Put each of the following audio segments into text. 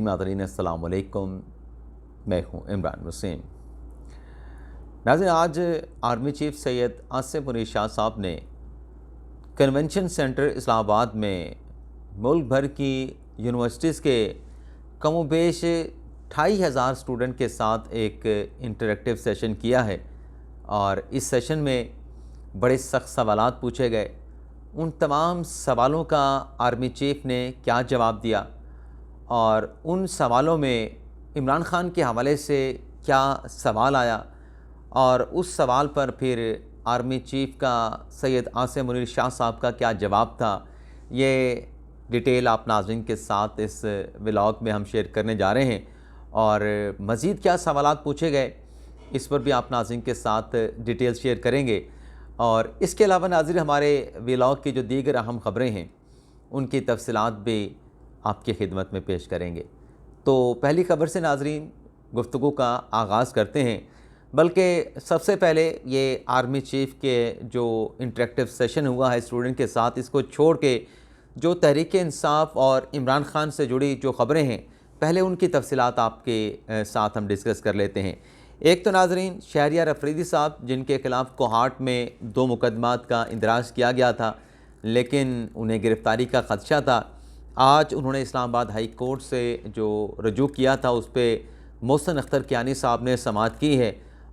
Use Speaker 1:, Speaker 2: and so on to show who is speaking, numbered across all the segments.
Speaker 1: नाज़रीन अस्सलाम वालेकुम, मैं हूँ इमरान वसीम। नाज़रीन, आज आर्मी चीफ सैयद आसिफ मुनीर शाह साहब ने कन्वेंशन सेंटर इस्लामाबाद में मुल्क भर की यूनिवर्सिटीज़ के कमोबेश 25,000 स्टूडेंट के साथ एक इंटरेक्टिव सेशन किया है और इस सेशन में बड़े सख्त सवालात पूछे गए। उन तमाम सवालों का आर्मी चीफ ने क्या जवाब दिया और उन सवालों में इमरान खान के हवाले से क्या सवाल आया और उस सवाल पर फिर आर्मी चीफ का सैयद आसिफ मुनीर शाह साहब का क्या जवाब था, ये डिटेल आप नाज़रीन के साथ इस व्लॉग में हम शेयर करने जा रहे हैं। और मज़ीद क्या सवालात पूछे गए इस पर भी आप नाज़रीन के साथ डिटेल शेयर करेंगे। और इसके अलावा नाज़रीन, हमारे व्लॉग की जो दीगर अहम ख़बरें हैं उनकी तफसीलात भी आपकी खिदमत में पेश करेंगे। तो पहली खबर से नाज़रीन गुफ्तगू का आगाज़ करते हैं, बल्कि सबसे पहले ये आर्मी चीफ के जो इंटरेक्टिव सेशन हुआ है स्टूडेंट के साथ, इसको छोड़ के जो तहरीक इंसाफ और इमरान खान से जुड़ी जो ख़बरें हैं पहले उनकी तफसीलात आपके साथ हम डिस्कस कर लेते हैं। एक तो नाज़रीन शहरियार अफरीदी साहब, जिनके ख़िलाफ़ कोहाट में 2 मुकदमात का इंदराज किया गया था लेकिन उन्हें गिरफ़्तारी का ख़दशा था। आज उन्होंने इस्लामाबाद हाई कोर्ट से जो रजू किया था उस पर मोहसिन अख्तर कियानी साहब ने समाअत की है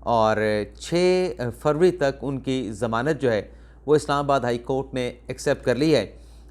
Speaker 1: और 6 फरवरी तक उनकी ज़मानत जो है वो इस्लामाबाद हाई कोर्ट ने एक्सेप्ट कर ली है।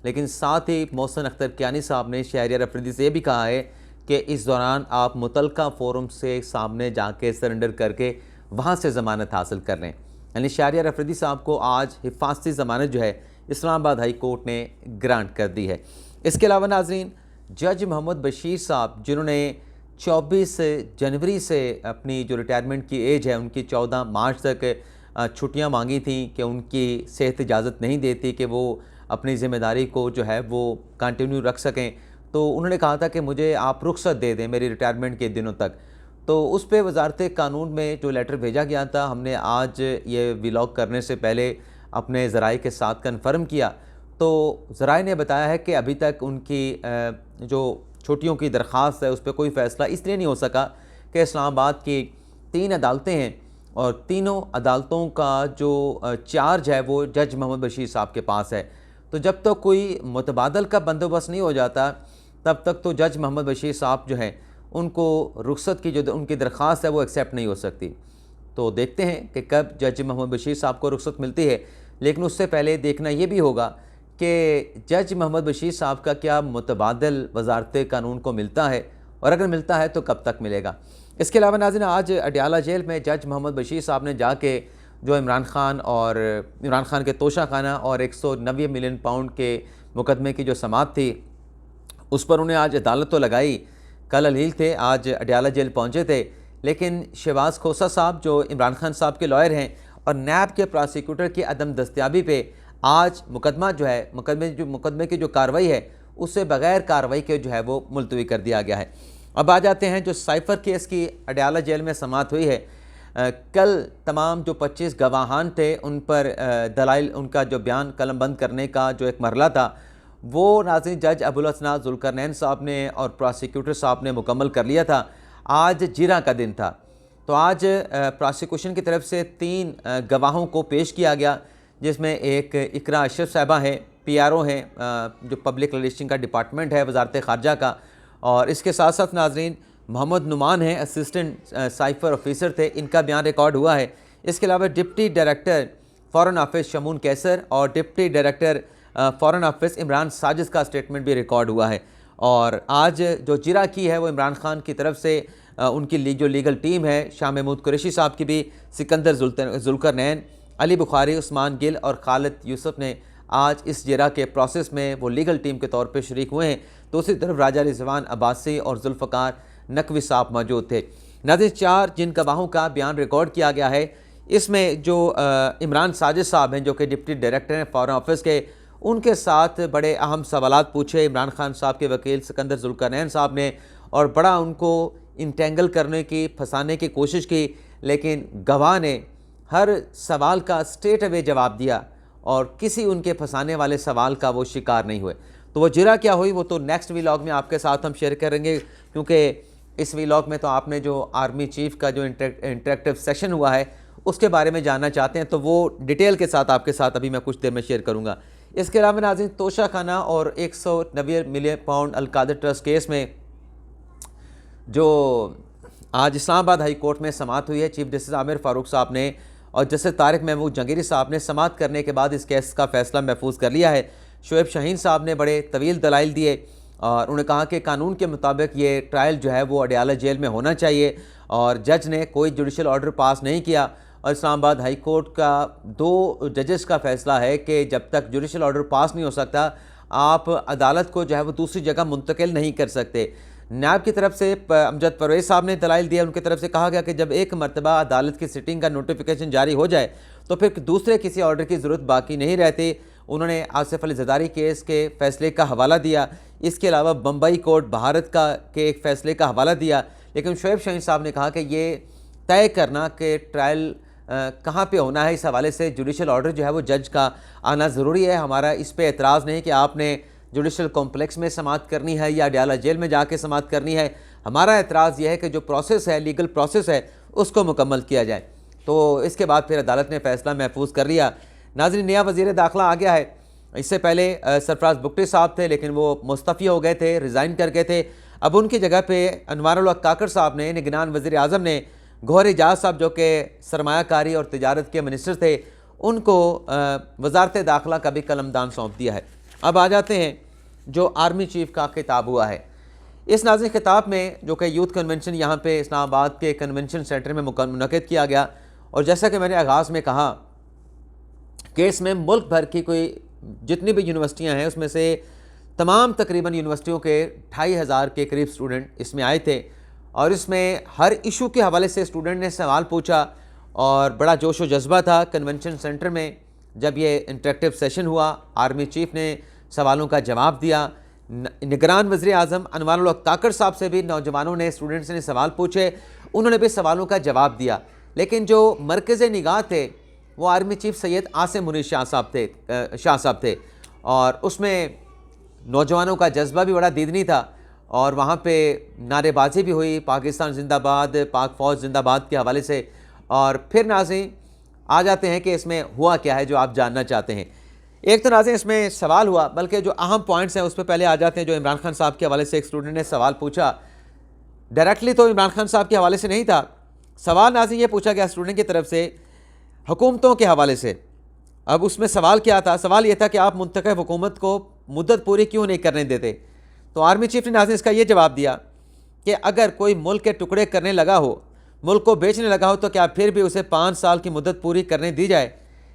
Speaker 1: लेकिन साथ ही मोहसिन अख्तर कियानी साहब ने शहरियार अफरीदी से भी कहा है कि इस दौरान आप मुतलका फोरम से सामने जाके सरेंडर करके वहाँ से ज़मानत हासिल कर लें। यानी शहरियार अफरीदी साहब को आज हिफाजती ज़मानत जो है इस्लामाबाद हाई कोर्ट ने ग्रांट कर दी है। इसके अलावा नाज़रीन जज मोहम्मद बशीर साहब, जिन्होंने 24 जनवरी से अपनी जो रिटायरमेंट की एज है उनकी 14 मार्च तक छुट्टियां मांगी थी कि उनकी सेहत इजाज़त नहीं देती कि वो अपनी ज़िम्मेदारी को जो है वो कंटिन्यू रख सकें, तो उन्होंने कहा था कि मुझे आप रुख्सत दे दें मेरी रिटायरमेंट के दिनों तक। तो उस पर वजारत कानून में जो लेटर भेजा गया था, हमने आज ये व्लॉग करने से पहले अपने ज़राए के साथ कन्फर्म किया। तो ज़राए ने बताया है कि अभी तक उनकी जो छुट्टियों की दरख्वास्त है उस पर कोई फ़ैसला इसलिए नहीं हो सका कि इस्लामाबाद की 3 अदालतें हैं और तीनों अदालतों का जो चार्ज है वो जज मोहम्मद बशीर साहब के पास है। तो जब तक तो कोई मुतबादल का बंदोबस्त नहीं हो जाता तब तक तो जज मोहम्मद बशीर साहब जो हैं उनको रुख्सत की जो उनकी दरख्वास्त है वो एक्सेप्ट नहीं हो सकती। तो देखते हैं कि कब जज मोहम्मद बशीर साहब को रुख्सत मिलती है, लेकिन उससे पहले देखना ये भी होगा कि जज मोहम्मद बशीर साहब का क्या मुतबादल वजारत कानून को मिलता है और अगर मिलता है तो कब तक मिलेगा। इसके अलावा नाज़रीन आज अडयाला जेल में जज मोहम्मद बशीर साहब ने जाके जो इमरान खान के तोशा खाना और 190 मिलियन पाउंड के मुकदमे की जो समाअत थी उस पर उन्हें आज अदालत तो लगाई। कल अलील थे, आज अडयाला जेल पहुँचे थे, लेकिन शहबाज खोसा साहब जो इमरान खान साहब के लॉयर हैं और नैब के प्रोसिक्यूटर की अदम दस्तयाबी पे आज मुकदमा जो है मुकदमे की जो कार्रवाई है उससे बग़ैर कार्रवाई के जो है वो मुलतवी कर दिया गया है। अब आ जाते हैं जो साइफ़र केस की अडयाला जेल में समाअत हुई है। कल तमाम जो 25 गवाहान थे उन पर दलाइल, उनका जो बयान कलमबंद करने का जो एक मरला था वो नाज़रीन जज अबुल हसना जुल्करनैन साहब ने और प्रोसिक्यूटर साहब ने मुकम्मल कर लिया था। आज जिरा का दिन था, तो आज प्रोसिक्यूशन की तरफ से 3 गवाहों को पेश किया गया, जिसमें एक इकरा अशरफ साहिबा है, PRO हैं जो पब्लिक रिलेशन का डिपार्टमेंट है वजारत ख़ारजा का, और इसके साथ साथ नाज़रीन मोहम्मद नुमान हैं, असिस्टेंट साइफ़र ऑफिसर थे, इनका बयान रिकॉर्ड हुआ है। इसके अलावा deputy director foreign office Shamoon Qaiser और deputy director foreign office Imran Sajid का स्टेटमेंट भी रिकॉर्ड हुआ है। और आज जो जिरा की है वो इमरान खान की तरफ से उनकी जो लीगल टीम है, शाह महमूद कुरैशी साहब की भी, सिकंदर जुल्करनैन, अली बुखारी, उस्मान गिल और खालिद यूसुफ ने आज इस जिरा के प्रोसेस में वो लीगल टीम के तौर पर शरीक हुए हैं। दूसरी तरफ राजा रिजवान अब्बासी और जुल्फ़कार नकवी साहब मौजूद थे। नाज़रीन 4 जिन गवाहों का बयान रिकॉर्ड किया गया है इसमें जो इमरान साजिद साहब हैं जो कि डिप्टी डायरेक्टर हैं फ़ॉरेन ऑफिस के, उनके साथ बड़े अहम सवालात पूछे इमरान खान साहब के वकील सिकंदर जुल्करनैन साहब ने और बड़ा उनको इंटेंगल करने की, फंसाने की कोशिश की, लेकिन गवाह ने हर सवाल का स्ट्रेट अवे जवाब दिया और किसी उनके फंसाने वाले सवाल का वो शिकार नहीं हुए। तो वो जिरा क्या हुई वो तो नेक्स्ट व्लॉग में आपके साथ हम शेयर करेंगे, क्योंकि इस व्लॉग में तो आपने जो आर्मी चीफ का जो इंटरेक्टिव सेशन हुआ है उसके बारे में जानना चाहते हैं तो वो डिटेल के साथ आपके साथ अभी मैं कुछ देर में शेयर करूँगा। इसके अलावा नाज़रीन, तोशा खाना और 190 million pound Al-Qadir trust case में जो आज इस्लामाबाद हाई कोर्ट में समाअत हुई है, चीफ जस्टिस आमिर फारूक साहब ने और जस्टिस तारिक महमूद जंगीरी साहब ने समाअत करने के बाद इस केस का फैसला महफूज कर लिया है। शोएब शाहीन साहब ने बड़े तवील दलाइल दिए और उन्होंने कहा कि कानून के मुताबिक ये ट्रायल जो है वो अडयाला जेल में होना चाहिए और जज ने कोई जुडिशल ऑर्डर पास नहीं किया। और इस्लामाबाद हाई कोर्ट का 2 जजेस का फैसला है कि जब तक जुडिशल ऑर्डर पास नहीं हो सकता आप अदालत को जो है वो दूसरी जगह मुंतकिल नहीं कर सकते। नायब की तरफ से अमजद परवेज़ साहब ने दलाइल दिया, उनकी तरफ से कहा गया कि जब एक मरतबा अदालत की सिटिंग का नोटिफिकेशन जारी हो जाए तो फिर दूसरे किसी ऑर्डर की ज़रूरत बाकी नहीं रहती। उन्होंने आसिफ अली जरदारी केस के फैसले का हवाला दिया, इसके अलावा बम्बई कोर्ट भारत के एक फ़ैसले का हवाला दिया। लेकिन शोएब शाहीन साहब ने कहा कि ये तय करना कि ट्रायल कहाँ पे होना है, इस हवाले से जुडिशल ऑर्डर जो है वो जज का आना ज़रूरी है। हमारा इस पे एतराज़ नहीं कि आपने जुडिशल कॉम्प्लेक्स में समाअत करनी है या अडयाला जेल में जाके समाअत करनी है। हमारा एतराज़ यह है कि जो प्रोसेस है, लीगल प्रोसेस है, उसको मुकम्मल किया जाए। तो इसके बाद फिर अदालत ने फैसला महफूज कर लिया। नाज़रीन, नया वज़ीर दाखिला आ गया है। इससे पहले सरफराज बुगटी साहब थे लेकिन वो मुस्तफ़ी हो गए थे, रिज़ाइन कर गए थे। अब उनकी जगह पे अनवारुल हक काकड़ साहब ने, निगरान वज़ीर आज़म ने गौहर एजाज साहब जो कि सरमायाकारी और तिजारत के मिनिस्टर थे, उनको वजारत दाखिला का भी कलमदान सौंप दिया है। अब आ जाते हैं जो आर्मी चीफ का खिताब हुआ है। इस नाज़िम खिताब में जो कि यूथ कन्वेंशन यहाँ पे इस्लामाबाद के कन्वेंशन सेंटर में मुनक़िद किया गया और जैसा कि मैंने आगाज़ में कहा कि इसमें मुल्क भर की कोई जितनी भी यूनिवर्सिटियाँ हैं उसमें से तमाम तकरीबन यूनिवर्सिटियों के 2500 के करीब स्टूडेंट इसमें आए थे और इसमें हर इशू के हवाले से स्टूडेंट ने सवाल पूछा और बड़ा जोश व जज्बा था। कन्वेंशन सेंटर में जब ये इंटरेक्टिव सेशन हुआ, आर्मी चीफ ने सवालों का जवाब दिया। निगरान वज़ीर आज़म अनवारुल हक काकड़ साहब से भी नौजवानों ने, स्टूडेंट्स ने सवाल पूछे, उन्होंने भी सवालों का जवाब दिया। लेकिन जो मरकज़ निगाह थे वो आर्मी चीफ सैयद आसिम मुनीर शाह साहब थे और उसमें नौजवानों का जज्बा भी बड़ा दीदनी था और वहाँ पे नारेबाजी भी हुई, पाकिस्तान जिंदाबाद, पाक फ़ौज जिंदाबाद के हवाले से। और फिर नाज़रीन आ जाते हैं कि इसमें हुआ क्या है जो आप जानना चाहते हैं। एक तो नाज़रीन इसमें सवाल हुआ, बल्कि जो अहम पॉइंट्स हैं उस पर पहले आ जाते हैं। जो इमरान खान साहब के हवाले से एक स्टूडेंट ने सवाल पूछा, डायरेक्टली तो इमरान खान साहब के हवाले से नहीं था सवाल, नाज़रीन ये पूछा गया स्टूडेंट की तरफ से हुकूमतों के हवाले से। अब उसमें सवाल क्या था? सवाल ये था कि आप मुंतखब हुकूमत को मुद्दत पूरी क्यों नहीं करने देते? तो आर्मी चीफ ने नाज़रीन इसका ये जवाब दिया कि अगर कोई मुल्क के टुकड़े करने लगा हो, मुल्क को बेचने लगा हो, तो क्या फिर भी उसे 5 साल की मुद्दत पूरी करने दी जाए?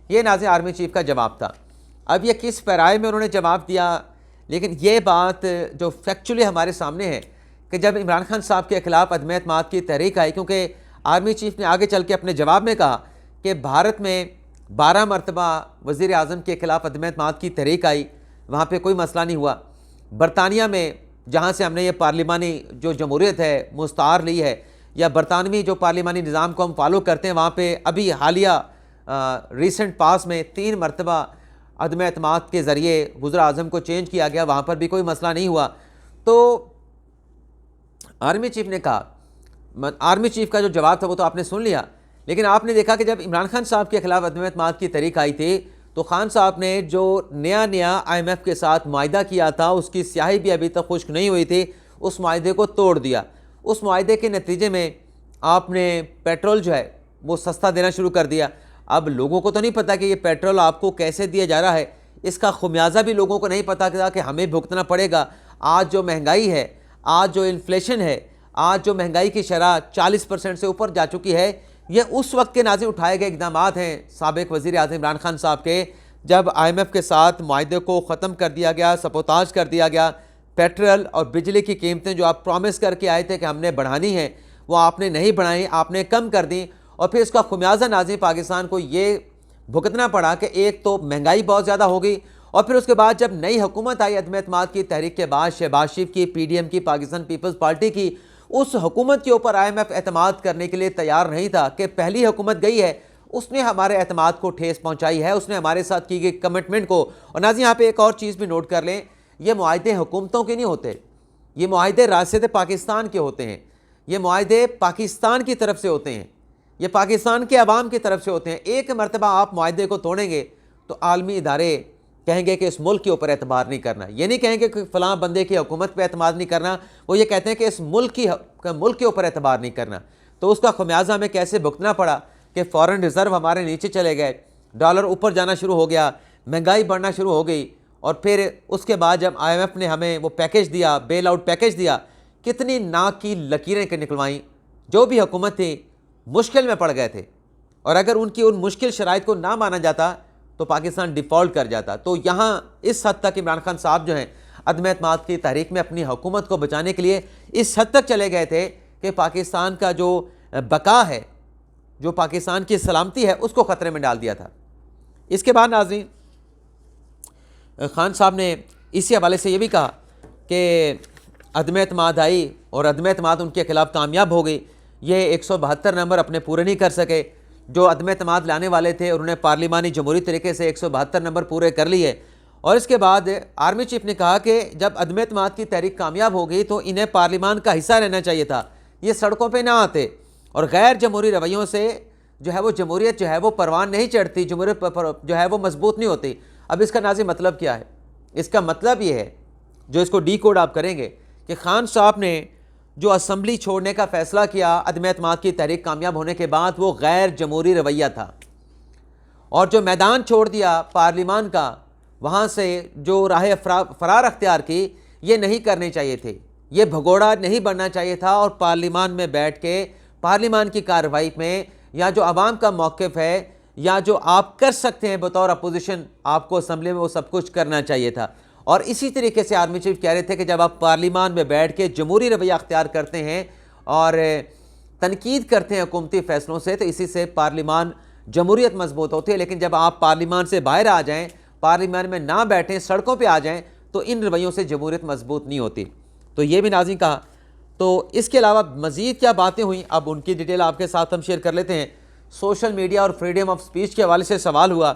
Speaker 1: ये नाज़रीन आर्मी चीफ का जवाब था। अब ये किस पैराए में उन्होंने जवाब दिया, लेकिन ये बात जो फैक्चुअली हमारे सामने है कि जब इमरान खान साहब के खिलाफ अदम एतमाद की तहरीक आई, क्योंकि आर्मी चीफ ने आगे चल के अपने जवाब में कहा कि भारत में 12 मरतबा वज़ीर आज़म के खिलाफ अदम एतमाद की तहरीक आई, वहाँ पे कोई मसला नहीं हुआ। बरतानिया में जहाँ से हमने ये पार्लिमानी जो जमहूरियत है मुस्तार ली है, या बरतानवी जो पार्लिमानी निज़ाम को हम फॉलो करते हैं, वहाँ पे अभी हालिया रिसेंट पास में 3 मरतबा अदम एतमाद के ज़रिए वज़ीर आज़म को चेंज किया गया, वहाँ पर भी कोई मसला नहीं हुआ। तो आर्मी चीफ ने कहा, आर्मी चीफ का जो जवाब था वो तो आपने सुन लिया, लेकिन आपने देखा कि जब इमरान खान साहब के खिलाफ अदम एतमाद की तहरीक आई थी तो खान साहब ने जो नया IMF के साथ मुआहिदा किया था, उसकी स्याही भी अभी तक खुश्क नहीं हुई थी, उस मुआहिदे को तोड़ दिया। उस मुआहिदे के नतीजे में आपने पेट्रोल जो है वो सस्ता देना शुरू कर दिया। अब लोगों को तो नहीं पता कि ये पेट्रोल आपको कैसे दिया जा रहा है, इसका खुमियाजा भी लोगों को नहीं पता था कि हमें भुगतना पड़ेगा। आज जो महंगाई है, आज जो इन्फ्लेशन है, आज जो महंगाई की शरह 40% से ऊपर जा चुकी है, ये उस वक्त के नाज़रीन उठाए गए इक़दाम हैं साबिक़ वज़ीर आज़म इमरान खान साहब के, जब IMF के साथ मुआहिदे को ख़त्म कर दिया गया, सबोताज कर दिया गया। पेट्रोल और बिजली की कीमतें जो आप प्रॉमिस करके आए थे कि हमने बढ़ानी है, वो आपने नहीं बढ़ाई, आपने कम कर दी। और फिर इसका खुमियाजा नाज़रीन पाकिस्तान को ये भुगतना पड़ा कि एक तो महंगाई बहुत ज़्यादा हो गई, और फिर उसके बाद जब नई हुकूमत आई अदम एतमाद की तहरीक के बाद, शहबाज शरीफ की, PDM की, पाकिस्तान पीपल्स पार्टी की, उस हुकूमत के ऊपर IMF एतमाद करने के लिए तैयार नहीं था कि पहली हुकूमत गई है, उसने हमारे एतमाद को ठेस पहुँचाई है, उसने हमारे साथ की गई कमिटमेंट को। और नाज़रीन यहाँ पे एक और चीज़ भी नोट कर लें, ये मुआहदे हुकूमतों के नहीं होते, ये मुआहदे राशिद पाकिस्तान के होते हैं, ये मुआहदे पाकिस्तान की तरफ से होते हैं, ये पाकिस्तान के अवाम की तरफ से होते हैं। एक मरतबा आप मुआहदे को तोड़ेंगे तो आलमी इदारे कहेंगे कि इस मुल्क के ऊपर एतबार नहीं करना, ये नहीं कहेंगे कि फ़लाँ बंदे की हुकूमत पे एतमाद नहीं करना, वो ये कहते हैं कि इस मुल्क के ऊपर एतबार नहीं करना। तो उसका खमियाजा हमें कैसे भुगतना पड़ा कि फ़ॉरेन रिज़र्व हमारे नीचे चले गए, डॉलर ऊपर जाना शुरू हो गया, महंगाई बढ़ना शुरू हो गई, और फिर उसके बाद जब IMF ने हमें वो पैकेज दिया, बेल आउट पैकेज दिया, कितनी नाक की लकीरें निकलवाई। जो भी हुकूमत थी मुश्किल में पड़ गए थे, और अगर उनकी उन मुश्किल शराइत को ना माना जाता तो पाकिस्तान डिफ़ॉल्ट कर जाता। तो यहाँ इस हद तक इमरान खान साहब जो हैं अदम एतमाद की तहरीक में अपनी हुकूमत को बचाने के लिए इस हद तक चले गए थे कि पाकिस्तान का जो बका है, जो पाकिस्तान की सलामती है, उसको ख़तरे में डाल दिया था। इसके बाद नाज़रीन, खान साहब ने इसी हवाले से ये भी कहा कि अदम एतमाद आई और अदम एतमाद उनके ख़िलाफ़ कामयाब हो गई। ये 172 नंबर अपने पूरे नहीं कर सके। जो अदम एतमाद लाने वाले थे उन्होंने पार्लिमानी जमहूरी तरीके से 172 नंबर पूरे कर लिए। और इसके बाद आर्मी चीफ ने कहा कि जब अदम एतमाद की तहरीक कामयाब हो गई तो इन्हें पार्लिमान का हिस्सा रहना चाहिए था, ये सड़कों पे ना आते, और गैर जमहूरी रवैयों से जो है वो जमहूरियत जो है वो परवान नहीं चढ़ती, जमहूरियत जो है वो मजबूत नहीं होती। अब इसका नाज़िम मतलब क्या है? इसका मतलब ये है, जो इसको डी कोड आप करेंगे, कि खान साहब ने जो असम्बली छोड़ने का फ़ैसला किया अदम एतमाद की तहरीक कामयाब होने के बाद, वो गैर जमहूरी रवैया था। और जो मैदान छोड़ दिया पार्लिमान का, वहाँ से जो राह फरार अख्तियार की, ये नहीं करने चाहिए थे, ये भगोड़ा नहीं बनना चाहिए था। और पार्लिमान में बैठ के पार्लिमान की कार्रवाई में, या जो आवाम का मौक़िफ़ है, या जो आप कर सकते हैं बतौर अपोजिशन, आपको असम्बली में वो सब कुछ करना चाहिए था। और इसी तरीके से आर्मी चीफ कह रहे थे कि जब आप पार्लिमान में बैठ के जमहूरी रवैया अख्तियार करते हैं और तनकीद करते हैं हुकूमती फ़ैसलों से, तो इसी से पार्लिमान जमहूरियत मजबूत होती है। लेकिन जब आप पार्लिमान से बाहर आ जाएं, पार्लिमान में ना बैठें, सड़कों पे आ जाएं, तो इन रवैयों से जमहूरियत मजबूत नहीं होती। तो ये भी नाज़रीन कहा। तो इसके अलावा मज़ीद क्या बातें हुई, अब उनकी डिटेल आपके साथ हम शेयर कर लेते हैं। सोशल मीडिया और फ्रीडम ऑफ स्पीच के हवाले से सवाल हुआ,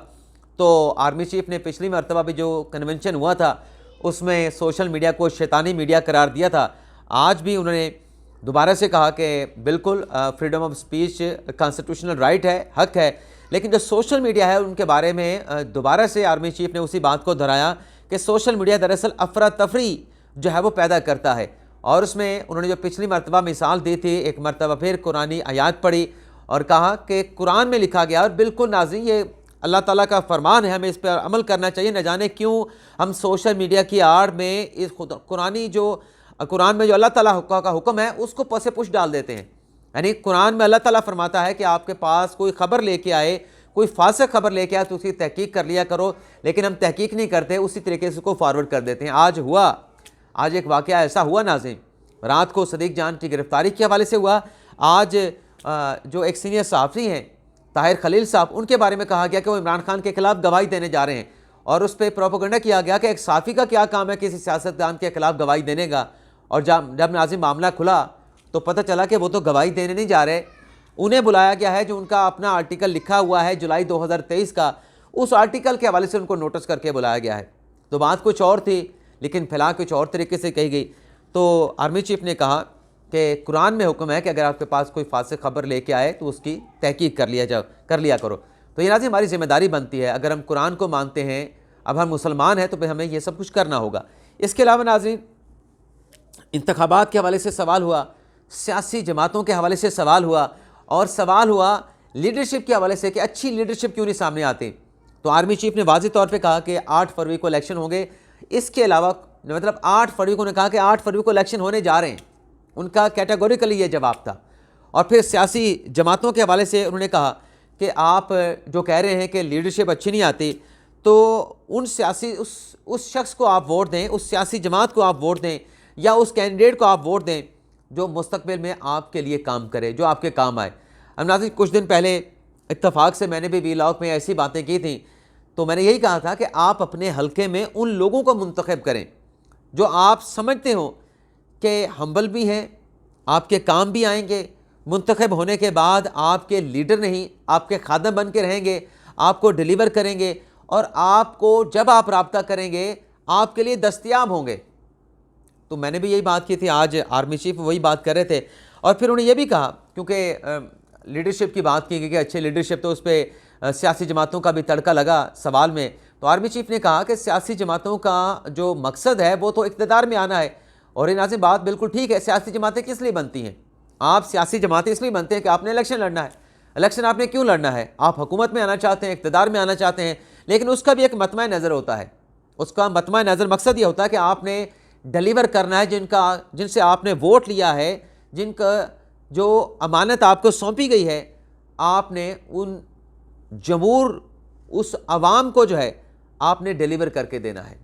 Speaker 1: तो आर्मी चीफ ने पिछली मरतबा भी जो कन्वेंशन हुआ था उसमें सोशल मीडिया को शैतानी मीडिया करार दिया था। आज भी उन्होंने दोबारा से कहा कि बिल्कुल freedom of speech constitutional right है, हक है, लेकिन जो सोशल मीडिया है उनके बारे में दोबारा से आर्मी चीफ ने उसी बात को दोहराया कि सोशल मीडिया दरअसल अफरा तफरी जो है वो पैदा करता है। और उसमें उन्होंने जो पिछली मरतबा मिसाल दी थी, एक मरतबा फिर कुरानी आयात पढ़ी और कहा कि कुरान में लिखा गया, और बिल्कुल नाज़रीन ये अल्लाह ताला का फरमान है, हमें इस पर अमल करना चाहिए। न जाने क्यों हम सोशल मीडिया की आड़ में इस कुरान में जो अल्लाह ताला का हुक्म है उसको पसे पुश डाल देते हैं। यानी कुरान में अल्लाह ताला फरमाता है कि आपके पास कोई ख़बर लेके आए, कोई फासिक खबर लेके आए तो उसकी तहकीक कर लिया करो, लेकिन हम तहकीक नहीं करते, उसी तरीके से उसको फॉरवर्ड कर देते हैं। आज एक वाक़या ऐसा हुआ नाज़रीन, रात को सदीक जान की गिरफ़्तारी के हवाले से हुआ। आज जो एक सीनियर सहाफ़ी हैं ताहिर खलील साहब, उनके बारे में कहा गया कि वो इमरान खान के खिलाफ गवाही देने जा रहे हैं, और उस पर प्रोपेगेंडा किया गया कि एक सहाफ़ी का क्या काम है किसी सियासतदान के खिलाफ गवाही देने का। और जब नाज़रीन मामला खुला तो पता चला कि वो तो गवाही देने नहीं जा रहे, उन्हें बुलाया गया है जो उनका अपना आर्टिकल लिखा हुआ है जुलाई 2023 का, उस आर्टिकल के हवाले से उनको नोटिस करके बुलाया गया है। तो बात कुछ और थी, लेकिन फ़िलहाल कुछ और तरीके से कही गई। तो आर्मी चीफ ने कहा कि कुरान में हुक्म है कि अगर आपके पास कोई फासिक खबर लेके आए तो उसकी तहकीक कर लिया करो। तो ये नाज़रीन हमारी ज़िम्मेदारी बनती है, अगर हम कुरान को मानते हैं, अब हम मुसलमान हैं, तो फिर हमें ये सब कुछ करना होगा। इसके अलावा नाज़रीन इंतखाबात के हवाले से सवाल हुआ, सियासी जमातों के हवाले से सवाल हुआ, और सवाल हुआ लीडरशिप के हवाले से कि अच्छी लीडरशिप क्यों नहीं सामने आती। तो आर्मी चीफ ने वाज़ेह तौर पे कहा कि 8 फरवरी को इलेक्शन होंगे। इसके अलावा मतलब 8 फरवरी को ने कहा कि 8 फरवरी को इलेक्शन होने जा रहे हैं, उनका कैटेगोरिकली ये जवाब था। और फिर सियासी जमातों के हवाले से उन्होंने कहा कि आप जो कह रहे हैं कि लीडरशिप अच्छी नहीं आती, तो उन सियासी उस शख्स को आप वोट दें, उस सियासी जमात को आप वोट दें, या उस कैंडिडेट को आप वोट दें जो मुस्तकबिल में आपके लिए काम करे, जो आपके काम आए। अब नाज़रीन कुछ दिन पहले इत्तफाक से मैंने भी वीलॉग में ऐसी बातें की थी, तो मैंने यही कहा था कि आप अपने हलके में उन लोगों को मुंतखब करें जो आप समझते हो कि हम्बल भी हैं, आपके काम भी आएंगे, मुंतखब होने के बाद आपके लीडर नहीं आपके खादम बन के रहेंगे, आपको डिलीवर करेंगे, और आपको जब आप रब्ता करेंगे आपके लिए दस्तयाब होंगे। तो मैंने भी यही बात की थी, आज आर्मी चीफ वही बात कर रहे थे। और फिर उन्होंने ये भी कहा, क्योंकि लीडरशिप की बात की कि अच्छी लीडरशिप, तो उस पर सियासी जमातों का भी तड़का लगा सवाल में। तो आर्मी चीफ ने कहा कि सियासी जमातों का जो मकसद है वो तो इक़्तिदार में आना है। और ये नाज़रीन बात बिल्कुल ठीक है। सियासी जमातें किस लिए बनती हैं? आप सियासी जमातें इसलिए बनते हैं कि आपने इलेक्शन लड़ना है। इलेक्शन आपने क्यों लड़ना है? आप हुकूमत में आना चाहते हैं, इक़्तिदार में आना चाहते हैं, लेकिन उसका भी एक मतमा नज़र होता है। उसका मतमा नज़र मकसद ये होता है कि आपने डिलीवर करना है जिनसे आपने वोट लिया है, जिनका जो अमानत आपको सौंपी गई है, आपने उन जमूर उस अवाम को जो है आपने डिलीवर करके देना है,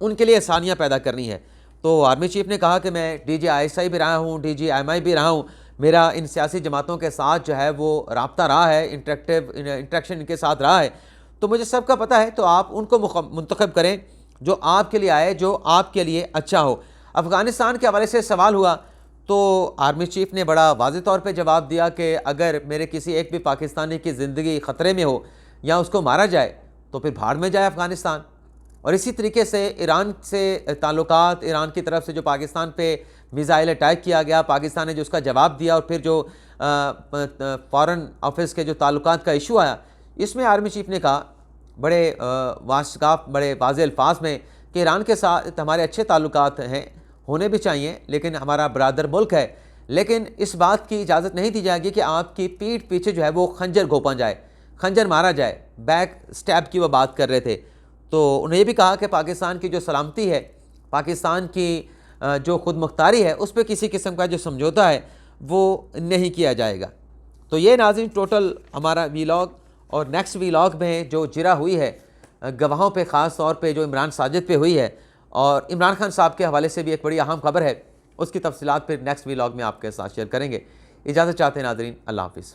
Speaker 1: उनके लिए आसानियाँ पैदा करनी है। तो आर्मी चीफ ने कहा कि मैं DGI भी रहा हूँ, DGMI भी रहा हूँ, मेरा इन सियासी जमातों के साथ जो है वो रब्ता रहा है, इंटरेक्शन इनके साथ रहा है, तो मुझे सबका पता है। तो आप उनको मुंतखब करें जो आपके लिए आए, जो आपके लिए अच्छा हो। अफ़गानिस्तान के हवाले से सवाल हुआ तो आर्मी चीफ ने बड़ा वाज़ेह तौर पे जवाब दिया कि अगर मेरे किसी एक भी पाकिस्तानी की ज़िंदगी ख़तरे में हो या उसको मारा जाए तो फिर भाड़ में जाए अफ़गानिस्तान। और इसी तरीके से ईरान से ताल्लुकात, ईरान की तरफ से जो पाकिस्तान पे मिसाइल अटैक किया गया, पाकिस्तान ने जो उसका जवाब दिया, और फिर जो फ़ॉरेन ऑफिस के जो ताल्लुकात का इशू आया, इसमें आर्मी चीफ ने कहा बड़े वाशगाफ, बड़े वाज़ेह अल्फाज में कि ईरान के साथ हमारे अच्छे ताल्लुकात हैं, होने भी चाहिए, लेकिन हमारा बरादर मुल्क है। लेकिन इस बात की इजाज़त नहीं दी जाएगी कि आपकी पीठ पीछे जो है वो खंजर घोंपा जाए, खंजर मारा जाए। बैक स्टैब की वो बात कर रहे थे। तो उन्होंने ये भी कहा कि पाकिस्तान की जो सलामती है, पाकिस्तान की जो खुद मुख्तारी है, उस पर किसी किस्म का जो समझौता है वो नहीं किया जाएगा। तो ये नाज़रीन टोटल हमारा वीलॉग, और नेक्स्ट वीलॉग में जो जिरा हुई है गवाहों पे, ख़ास तौर पे जो इमरान साजिद पे हुई है, और इमरान खान साहब के हवाले से भी एक बड़ी अहम खबर है, उसकी तफसीलात फिर नेक्स्ट वीलॉग में आपके साथ शेयर करेंगे। इजाज़त चाहते हैं नाज़रीन, अल्लाह हाफ़िज़।